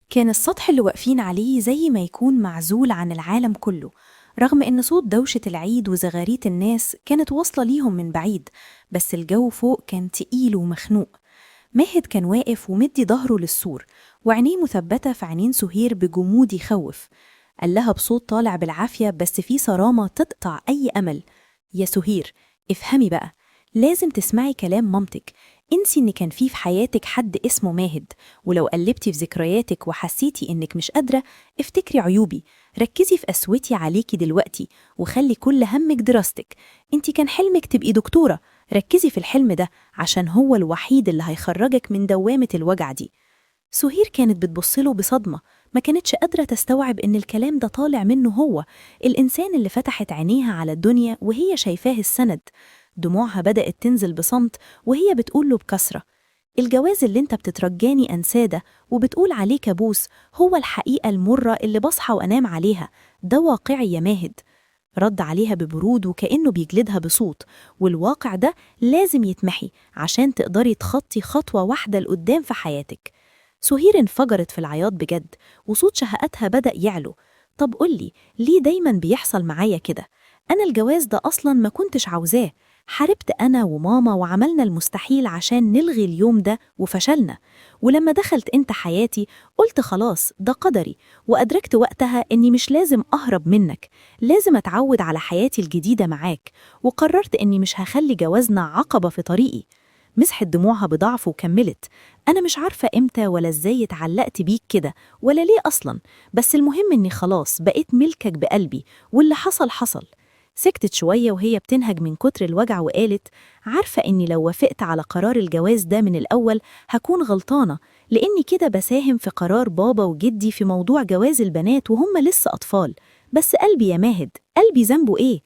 كان السطح اللي واقفين عليه زي ما يكون معزول عن العالم كله، رغم إن صوت دوشة العيد وزغاريت الناس كانت واصلة ليهم من بعيد. بس الجو فوق كان تقيل ومخنوق. ماهد كان واقف ومدي ظهره للسور، وعينيه مثبتة في عينين سهير بجمود يخوف. قال لها بصوت طالع بالعافية بس فيه صرامة تقطع أي أمل: يا سهير، افهمي بقى، لازم تسمعي كلام مامتك. انسي إن كان في حياتك حد اسمه ماهد، ولو قلبتي في ذكرياتك وحسيتي إنك مش قادرة، افتكري عيوبي، ركزي في قسوتي عليكي دلوقتي، وخلي كل همك دراستك. انتي كان حلمك تبقي دكتورة، ركزي في الحلم ده عشان هو الوحيد اللي هيخرجك من دوامة الوجع دي. سهير كانت بتبصله بصدمة، ما كانتش قادرة تستوعب إن الكلام ده طالع منه هو، الإنسان اللي فتحت عينيها على الدنيا وهي شايفاه السند. دموعها بدأت تنزل بصمت وهي بتقوله بكسرة: الجواز اللي انت بتترجاني أنساه ده وبتقول عليه كابوس هو الحقيقة المرة اللي بصحى وأنام عليها، ده واقعي يا ماهد. رد عليها ببرود وكأنه بيجلدها بصوت: والواقع ده لازم يتمحي عشان تقدري تخطي خطوة واحدة لقدام في حياتك. سهير انفجرت في العياط بجد، وصوت شهقتها بدأ يعلو: طب قولي، ليه دايما بيحصل معايا كده؟ أنا الجواز ده أصلا ما كنتش عاوزاه، حاربت أنا وماما وعملنا المستحيل عشان نلغي اليوم ده وفشلنا، ولما دخلت انت حياتي قلت خلاص ده قدري، وأدركت وقتها إني مش لازم أهرب منك، لازم أتعود على حياتي الجديدة معاك، وقررت إني مش هخلي جوازنا عقبة في طريقي. مسحت دموعها بضعف وكملت: أنا مش عارفة إمتى ولا إزاي اتعلقت بيك كده ولا ليه أصلا، بس المهم إني خلاص بقيت ملكك بقلبي، واللي حصل حصل. سكتت شوية وهي بتنهج من كتر الوجع وقالت: عارفة إني لو وافقت على قرار الجواز ده من الأول هكون غلطانة، لإني كده بساهم في قرار بابا وجدي في موضوع جواز البنات وهم لسه أطفال. بس قلبي يا ماهد، قلبي ذنبه إيه؟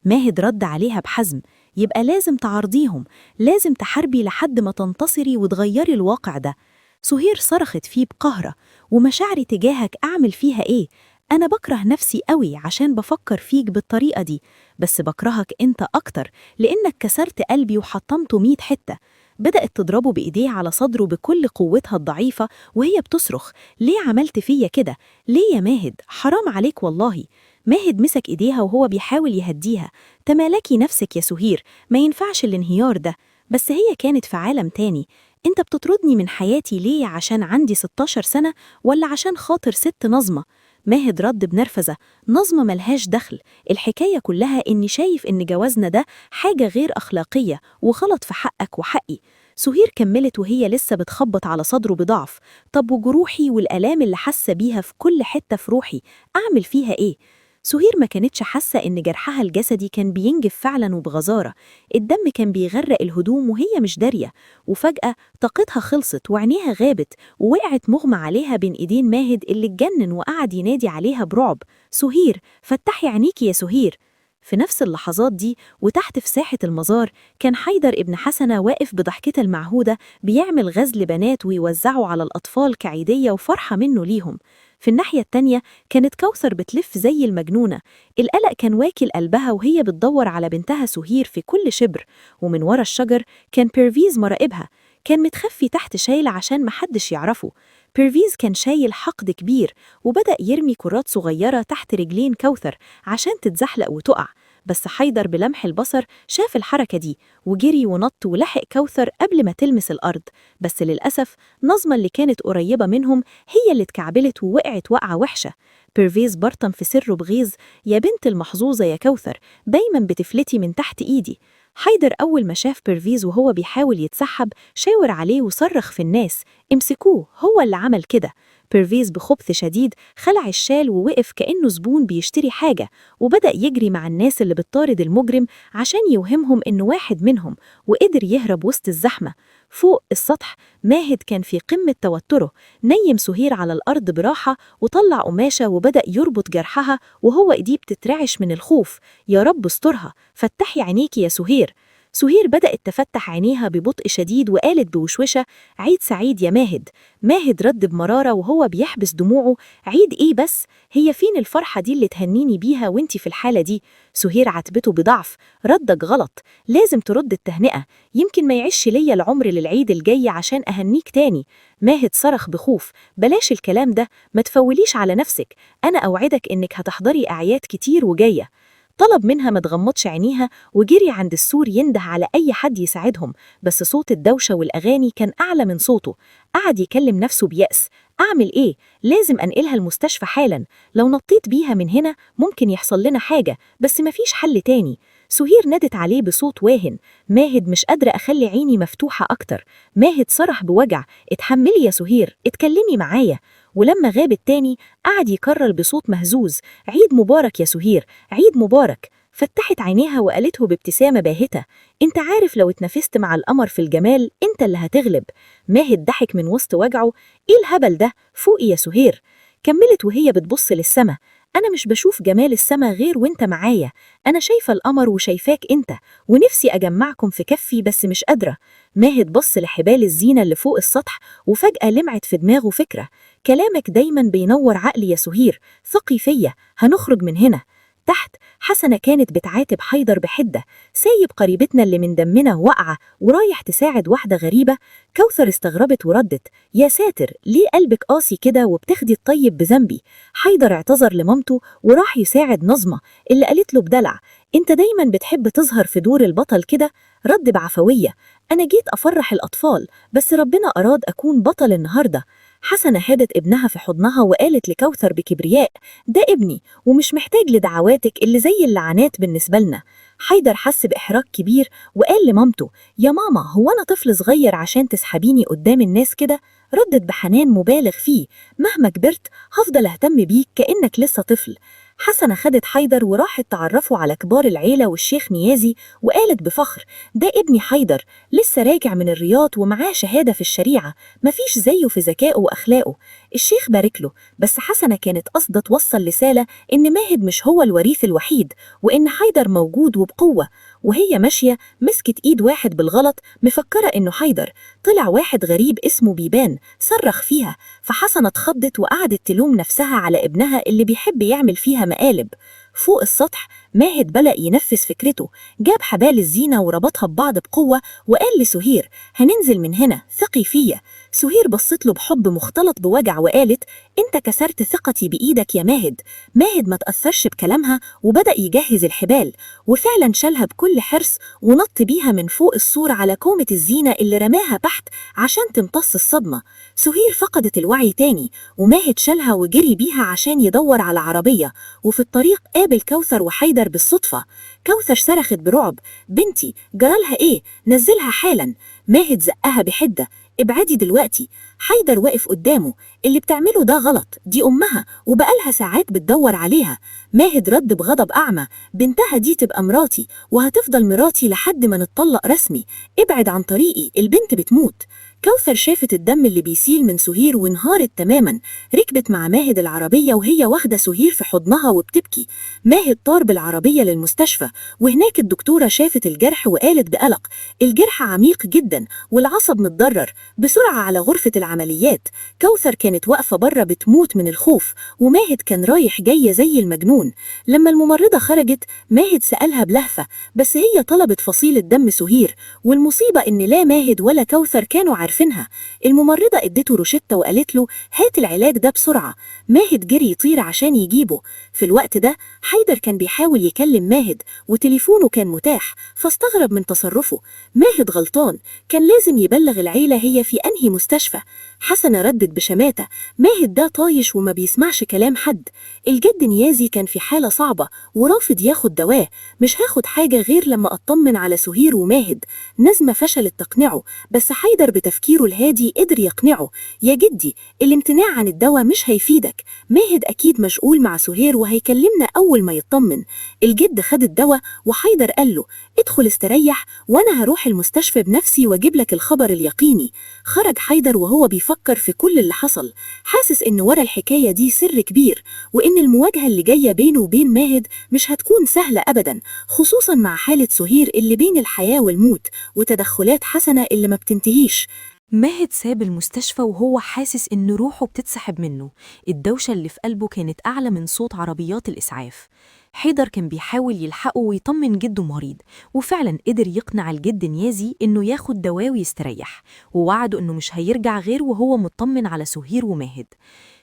ماهد رد عليها بحزم: يبقى لازم تعرضيهم، لازم تحاربي لحد ما تنتصري وتغيري الواقع ده. سهير صرخت فيه بقهرة: ومشاعري تجاهك أعمل فيها إيه؟ أنا بكره نفسي قوي عشان بفكر فيك بالطريقة دي، بس بكرهك أنت أكتر لأنك كسرت قلبي وحطمته 100 حتة. بدأت تضربه بإيديه على صدره بكل قوتها الضعيفة وهي بتصرخ: ليه عملت فيا كده؟ ليه يا ماهد؟ حرام عليك والله. ماهد مسك إيديها وهو بيحاول يهديها: تمالكي نفسك يا سهير، ما ينفعش الانهيار ده. بس هي كانت في عالم تاني. انت بتطردني من حياتي ليه؟ عشان عندي 16 سنة ولا عشان خاطر ست نظمة؟ ماهد رد بنرفزة: نظمة ملهاش دخل، الحكاية كلها إني شايف إن جوازنا ده حاجة غير أخلاقية وغلط في حقك وحقي. سهير كملت وهي لسه بتخبط على صدره بضعف: طب وجروحي والآلام اللي حاسة بيها في كل حتة في روحي، أعمل فيها إيه؟ سهير ما كانتش حاسة إن جرحها الجسدي كان بينجف فعلا وبغزارة، الدم كان بيغرق الهدوم وهي مش دارية. وفجأة طاقتها خلصت وعينيها غابت، ووقعت مغمى عليها بين إيدين ماهد اللي اتجنن وقعد ينادي عليها برعب: سهير، فتحي عينيكي يا سهير. في نفس اللحظات دي وتحت في ساحة المزار كان حيدر ابن حسنة واقف بضحكته المعهودة بيعمل غزل بنات ويوزعه على الأطفال كعيدية وفرحة منه ليهم. في الناحية التانية كانت كوثر بتلف زي المجنونة، القلق كان واكل قلبها وهي بتدور على بنتها سهير في كل شبر. ومن ورا الشجر كان بيرفيز مراقبها، كان متخفي تحت شايلة عشان محدش يعرفه. بيرفيز كان شايل حقد كبير وبدأ يرمي كرات صغيرة تحت رجلين كوثر عشان تتزحلق وتقع. بس حيدر بلمح البصر شاف الحركة دي وجري ونط ولحق كوثر قبل ما تلمس الأرض. بس للأسف نظمة اللي كانت قريبة منهم هي اللي اتكعبلت ووقعت وقعة وحشة. بيرفيز برطم في سره بغيظ: يا بنت المحظوظة يا كوثر، دايما بتفلتي من تحت إيدي. حيدر أول ما شاف بيرفيز وهو بيحاول يتسحب شاور عليه وصرخ في الناس: امسكوه، هو اللي عمل كده. بيرفيز بخبث شديد خلع الشال ووقف كأنه زبون بيشتري حاجة، وبدأ يجري مع الناس اللي بتطارد المجرم عشان يوهمهم إنه واحد منهم، وقدر يهرب وسط الزحمة. فوق السطح ماهد كان في قمة توتره، نيم سهير على الأرض براحة وطلع قماشة وبدأ يربط جرحها وهو إيديه بتترعش من الخوف: يا رب استرها، فتحي عينيكي يا سهير. سهير بدأت تفتح عينيها ببطء شديد وقالت بوشوشة: عيد سعيد يا ماهد. ماهد رد بمرارة وهو بيحبس دموعه: عيد إيه بس؟ هي فين الفرحة دي اللي تهنيني بيها وانتي في الحالة دي؟ سهير عاتبته بضعف: ردك غلط، لازم ترد التهنئة، يمكن ما يعيش ليا العمر للعيد الجاي عشان أهنيك تاني. ماهد صرخ بخوف: بلاش الكلام ده، ما تفوليش على نفسك، أنا أوعدك إنك هتحضري أعياد كتير وجاية. طلب منها ما تغمضش عينيها وجري عند السور ينده على أي حد يساعدهم، بس صوت الدوشة والأغاني كان أعلى من صوته. قعد يكلم نفسه بيأس: أعمل إيه؟ لازم أنقلها المستشفى حالا، لو نطيت بيها من هنا ممكن يحصل لنا حاجة، بس مفيش حل تاني. سهير ندت عليه بصوت واهن: ماهد مش قادرة أخلي عيني مفتوحة أكتر. ماهد صرخ بوجع: اتحملي يا سهير، اتكلمي معايا. ولما غاب التاني قعد يكرر بصوت مهزوز: عيد مبارك يا سهير، عيد مبارك. فتحت عينيها وقالته بابتسامة باهتة: انت عارف لو اتنافست مع القمر في الجمال انت اللي هتغلب. ماهد ضحك من وسط وجعه: ايه الهبل ده؟ فوقي يا سهير. كملت وهي بتبص للسما: انا مش بشوف جمال السما غير وانت معايا، انا شايفة القمر وشايفاك انت، ونفسي اجمعكم في كفي بس مش قادرة. ماهد بص لحبال الزينة اللي فوق السطح وفجأة لمعت في دماغه فكرة: كلامك دايما بينور عقلي يا سهير، ثقي فيا، هنخرج من هنا. تحت حسنة كانت بتعاتب حيدر بحدة: سايب قريبتنا اللي من دمنا واقعة ورايح تساعد واحدة غريبة؟ كوثر استغربت وردت: يا ساتر، ليه قلبك قاسي كده وبتاخدي الطيب بذنبي؟ حيدر اعتذر لمامته وراح يساعد نظمة اللي قالت له بدلع: انت دايما بتحب تظهر في دور البطل كده. رد بعفوية: أنا جيت أفرح الأطفال بس ربنا أراد أكون بطل النهاردة. حسنة هادت ابنها في حضنها وقالت لكوثر بكبرياء: ده ابني ومش محتاج لدعواتك اللي زي اللعنات بالنسبة لنا. حيدر حس بإحراج كبير وقال لمامته: يا ماما، هو أنا طفل صغير عشان تسحبيني قدام الناس كده؟ ردت بحنان مبالغ فيه: مهما كبرت هفضل أهتم بيك كأنك لسه طفل. حسنة خدت حيدر وراحت تعرفوا على كبار العيلة والشيخ نيازي وقالت بفخر: ده ابني حيدر، لسه راجع من الرياض ومعاه شهادة في الشريعة، مفيش زيه في ذكائه وأخلاقه. الشيخ بارك له، بس حسنة كانت قصده توصل رسالة إن ماهد مش هو الوريث الوحيد، وإن حيدر موجود وبقوة. وهي ماشية مسكت إيد واحد بالغلط مفكرة إنه حيدر، طلع واحد غريب اسمه بيبان، صرخ فيها. فحسنة اتخضت وقعدت تلوم نفسها على ابنها اللي بيحب يعمل فيها مقالب. فوق السطح ماهد بدأ ينفذ فكرته، جاب حبال الزينة وربطها ببعض بقوة وقال لسهير: هننزل من هنا، ثقي فيا. سهير بصت له بحب مختلط بوجع وقالت: انت كسرت ثقتي بإيدك يا ماهد. ماهد ما تأثرش بكلامها وبدأ يجهز الحبال، وفعلا شالها بكل حرص ونط بيها من فوق السور على كومة الزينة اللي رماها تحت عشان تمتص الصدمة. سهير فقدت الوعي تاني وماهد شالها وجري بيها عشان يدور على عربية، وفي الطريق قابل كوثر وحيدر بالصدفة. كوثر صرخت برعب: بنتي جرالها ايه؟ نزلها حالا. ماهد زقها بحدة: ابعدي دلوقتي. حيدر واقف قدامه: اللي بتعمله ده غلط، دي أمها وبقالها ساعات بتدور عليها. ماهد رد بغضب أعمى: بنتها دي تبقى مراتي وهتفضل مراتي لحد ما نتطلق رسمي، ابعد عن طريقي، البنت بتموت. كوثر شافت الدم اللي بيسيل من سهير وانهارت تماما، ركبت مع ماهد العربية وهي واخدة سهير في حضنها وبتبكي. ماهد طار بالعربية للمستشفى، وهناك الدكتورة شافت الجرح وقالت بقلق: الجرح عميق جدا والعصب متضرر، بسرعة على غرفة العمليات. كوثر كانت واقفة بره بتموت من الخوف، وماهد كان رايح جاي زي المجنون. لما الممرضة خرجت ماهد سألها بلهفة، بس هي طلبت فصيلة دم سهير، والمصيبة إن لا ماهد ولا كوثر كانوا عارفينها. الممرضة ادته روشتة وقالت له: هات العلاج ده بسرعة. ماهد جري يطير عشان يجيبه. في الوقت ده حيدر كان بيحاول يكلم ماهد وتليفونه كان متاح، فاستغرب من تصرفه. ماهد غلطان، كان لازم يبلغ العيلة هي في أنهي مستشفى. حسنة ردت بشماتة: ماهد ده طايش وما بيسمعش كلام حد. الجد نيازي كان في حالة صعبة ورافض ياخد دواه، مش هاخد حاجة غير لما أطمن على سهير وماهد. نزمة فشلت تقنعه، بس حيدر بتفكيره الهادي قدر يقنعه: يا جدي، الامتناع عن الدواء مش هيفيدك، ماهد أكيد مشغول مع سهير وهيكلمنا أول ما يطمن. الجد خد الدواء وحيدر قال له: ادخل استريح وأنا هروح المستشفى بنفسي واجيب لك الخبر اليقيني. خرج حيدر وهو بيفكر فكر في كل اللي حصل، حاسس إن ورا الحكاية دي سر كبير، وإن المواجهة اللي جاية بينه وبين ماهد مش هتكون سهلة أبدا، خصوصا مع حالة سهير اللي بين الحياة والموت وتدخلات حسنة اللي ما بتنتهيش. ماهد ساب المستشفى وهو حاسس إن روحه بتتسحب منه. الدوشة اللي في قلبه كانت أعلى من صوت عربيات الإسعاف. حيدر كان بيحاول يلحقه ويطمن جده مريض، وفعلا قدر يقنع الجد نيازي إنه ياخد دواء ويستريح، ووعده إنه مش هيرجع غير وهو مطمن على سهير وماهد.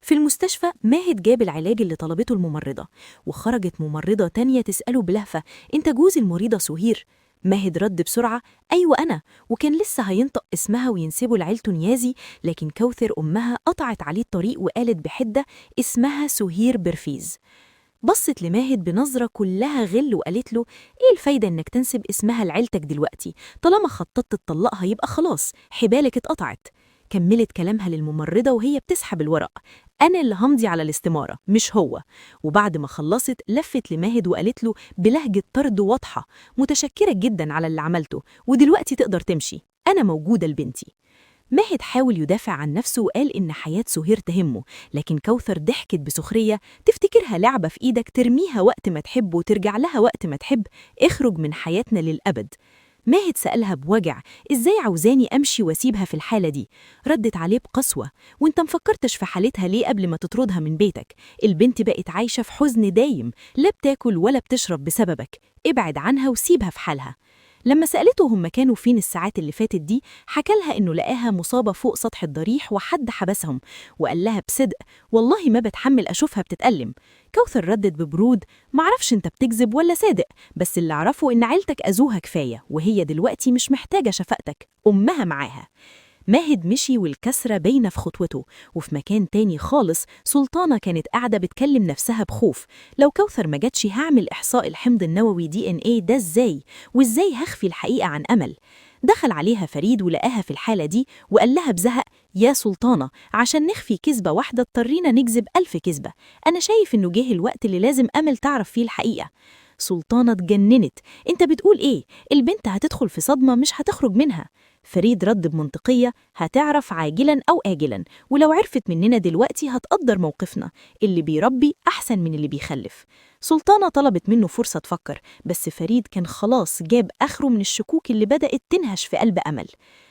في المستشفى ماهد جاب العلاج اللي طلبته الممرضة، وخرجت ممرضة تانية تسأله بلهفة: أنت جوز المريضة سهير؟ ماهد رد بسرعة: أيوة أنا. وكان لسه هينطق اسمها وينسبه لعيلته نيازي، لكن كوثر أمها قطعت عليه الطريق وقالت بحدة: اسمها سهير برفيز. بصت لماهد بنظرة كلها غل وقالت له: إيه الفايدة إنك تنسب اسمها لعيلتك دلوقتي؟ طالما خططت تطلقها يبقى خلاص، حبالك اتقطعت. كملت كلامها للممرضة وهي بتسحب الورق: أنا اللي همضي على الاستمارة مش هو. وبعد ما خلصت لفت لماهد وقالت له بلهجة طرد واضحة: متشكرة جدا على اللي عملته، ودلوقتي تقدر تمشي، أنا موجودة لبنتي. ماهد حاول يدافع عن نفسه وقال إن حياة سهير تهمه، لكن كوثر ضحكت بسخرية: تفتكرها لعبة في إيدك ترميها وقت ما تحب وترجع لها وقت ما تحب؟ اخرج من حياتنا للأبد. ماهد سألها بوجع: إزاي عاوزاني أمشي واسيبها في الحالة دي؟ ردت عليه بقسوة: وانت مفكرتش في حالتها ليه قبل ما تطردها من بيتك؟ البنت بقت عايشة في حزن دايم، لا بتاكل ولا بتشرب بسببك، ابعد عنها وسيبها في حالها. لما سألته هم كانوا فين الساعات اللي فاتت دي، حكالها إنه لقاها مصابة فوق سطح الضريح وحد حبسهم، وقال لها بصدق: والله ما بتحمل أشوفها بتتألم. كوثر ردت ببرود: معرفش انت بتكذب ولا صادق، بس اللي أعرفه إن عيلتك أذوها كفاية، وهي دلوقتي مش محتاجة شفقتك، أمها معاها. ماهد مشي والكسرة باينة في خطوته، وفي مكان تاني خالص سلطانة كانت قاعدة بتكلم نفسها بخوف: لو كوثر ما جاتش هعمل إحصاء الحمض النووي DNA ده إزاي؟ وإزاي هخفي الحقيقة عن أمل؟ دخل عليها فريد ولقاها في الحالة دي وقال لها بزهق: يا سلطانة، عشان نخفي كذبة واحدة اضطرينا نكذب 1000 كذبة. أنا شايف إنه جه الوقت اللي لازم أمل تعرف فيه الحقيقة. سلطانة اتجننت: انت بتقول ايه؟ البنت هتدخل في صدمة مش هتخرج منها. فريد رد بمنطقية: هتعرف عاجلا أو آجلا، ولو عرفت مننا دلوقتي هتقدر موقفنا، اللي بيربي أحسن من اللي بيخلف. سلطانة طلبت منه فرصة تفكر، بس فريد كان خلاص جاب آخره من الشكوك اللي بدأت تنهش في قلب أمل.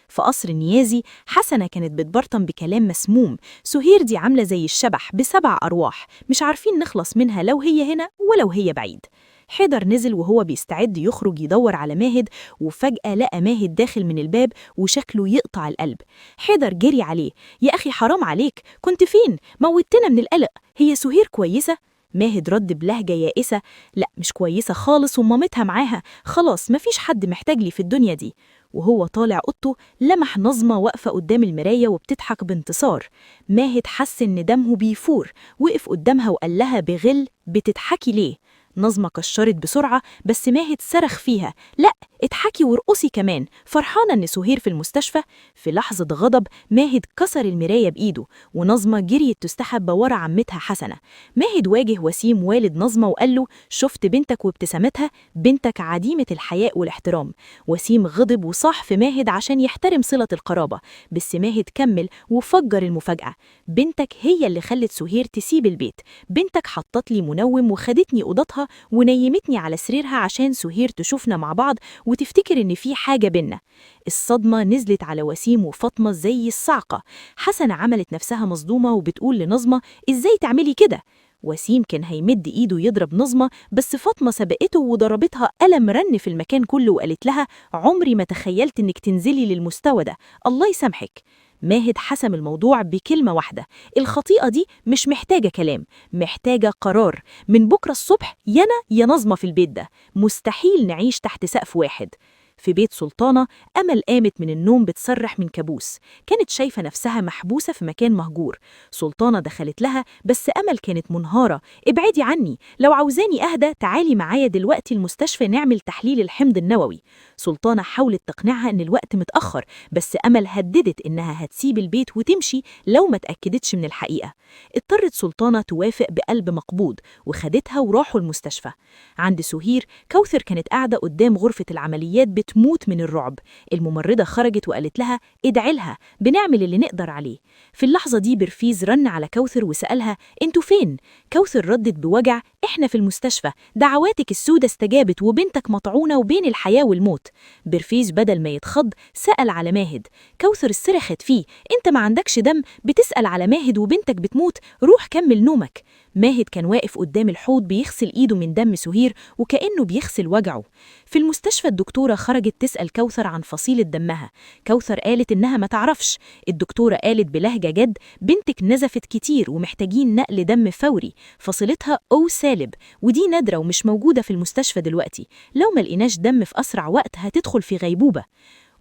في قصر نيازي حسنة كانت بتبرطم بكلام مسموم: سهير دي عاملة زي الشبح ب7 أرواح، مش عارفين نخلص منها لو هي هنا ولو هي بعيد. حيدر نزل وهو بيستعد يخرج يدور على ماهد، وفجأة لقى ماهد داخل من الباب وشكله يقطع القلب. حيدر جري عليه: يا أخي حرام عليك، كنت فين؟ موتنا من القلق، هي سهير كويسة؟ ماهد رد بلهجة يائسة: لا مش كويسة خالص، ومامتها معاها، خلاص مفيش حد محتاج لي في الدنيا دي. وهو طالع أوضته لمح نظمة واقفة قدام المراية وبتضحك بانتصار. ماهد حس إن دمه بيفور، وقف قدامها وقال لها بغل: بتضحكي ليه؟ نظمة كشرت بسرعة، بس ماهد صرخ فيها: لا اضحكي وارقصي كمان، فرحانة ان سهير في المستشفى؟ في لحظة غضب ماهد كسر المراية بإيده، ونظمة جريت تستحب ورا عمتها حسنة. ماهد واجه وسيم والد نظمة وقال له: شفت بنتك وابتسامتها؟ بنتك عديمة الحياء والاحترام. وسيم غضب وصاح في ماهد عشان يحترم صلة القرابة، بس ماهد كمل وفجر المفاجأة: بنتك هي اللي خلت سهير تسيب البيت، بنتك حطت لي منوم وخدتني أوضتها ونيمتني على سريرها عشان سهير تشوفنا مع بعض وتفتكر إن في حاجة بينا. الصدمة نزلت على وسيم وفاطمة زي الصعقة. حسنة عملت نفسها مصدومة وبتقول لنظمة: إزاي تعملي كده؟ وسيم كان هيمد إيده يضرب نظمة، بس فاطمة سبقته وضربتها قلم رن في المكان كله وقالت لها: عمري ما تخيلت إنك تنزلي للمستوى ده، الله يسامحك. ماهد حسم الموضوع بكلمة واحدة: الخطيئة دي مش محتاجة كلام، محتاجة قرار. من بكرة الصبح يانا يا نظمة في البيت ده، مستحيل نعيش تحت سقف واحد. في بيت سلطانة أمل قامت من النوم بتصرح من كابوس، كانت شايفة نفسها محبوسة في مكان مهجور. سلطانة دخلت لها بس أمل كانت منهارة: ابعدي عني، لو عاوزاني أهدى تعالي معايا دلوقتي المستشفى نعمل تحليل الحمض النووي. سلطانة حاولت تقنعها إن الوقت متأخر، بس أمل هددت إنها هتسيب البيت وتمشي لو ما تأكدتش من الحقيقة. اضطرت سلطانة توافق بقلب مقبوض، وخدتها وراحوا المستشفى. عند سهير كوثر كانت قاعدة قدام غرفة العمليات بتموت من الرعب. الممرضة خرجت وقالت لها ادعي لها، بنعمل اللي نقدر عليه. في اللحظة دي برفيز رن على كوثر وسألها انتوا فين؟ كوثر ردت بوجع احنا في المستشفى، دعواتك السودة استجابت وبنتك مطعونة وبين الحياة والموت. برفيز بدل ما يتخض سأل على ماهد. كوثر صرخت فيه انت ما عندكش دم، بتسأل على ماهد وبنتك بتموت، روح كمل نومك. ماهد كان واقف قدام الحوض بيغسل ايده من دم سهير وكأنه بيغسل وجعه. في المستشفى الدكتورة خرجت تسأل كوثر عن فصيلة دمها. كوثر قالت إنها ما تعرفش. الدكتورة قالت بلهجة جد بنتك نزفت كتير ومحتاجين نقل دم فوري، فصيلتها O سالب، ودي نادرة ومش موجودة في المستشفى دلوقتي، لو ما لقيناش دم في أسرع وقت هتدخل في غيبوبة.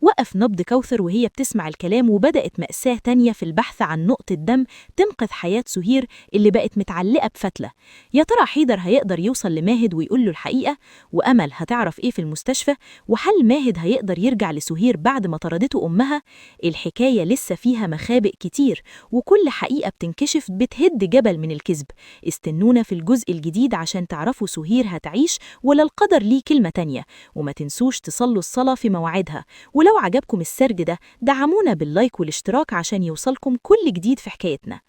وقف نبض كوثر وهي بتسمع الكلام، وبدأت مأساة تانية في البحث عن نقطة دم تنقذ حياة سهير اللي بقت متعلقة بفتلة. يا ترى حيدر هيقدر يوصل لماهد ويقول له الحقيقة؟ وأمل هتعرف إيه في المستشفى؟ وهل ماهد هيقدر يرجع لسهير بعد ما طردته أمها؟ الحكاية لسه فيها مخابئ كتير، وكل حقيقة بتنكشف بتهد جبل من الكذب. استنونا في الجزء الجديد عشان تعرفوا سهير هتعيش ولا القدر ليه كلمة تانية. وما تنسوش تصلوا الصلاة في مواعيدها. ولو عجبكم السرد ده دعمونا باللايك والاشتراك عشان يوصلكم كل جديد في حكايتنا.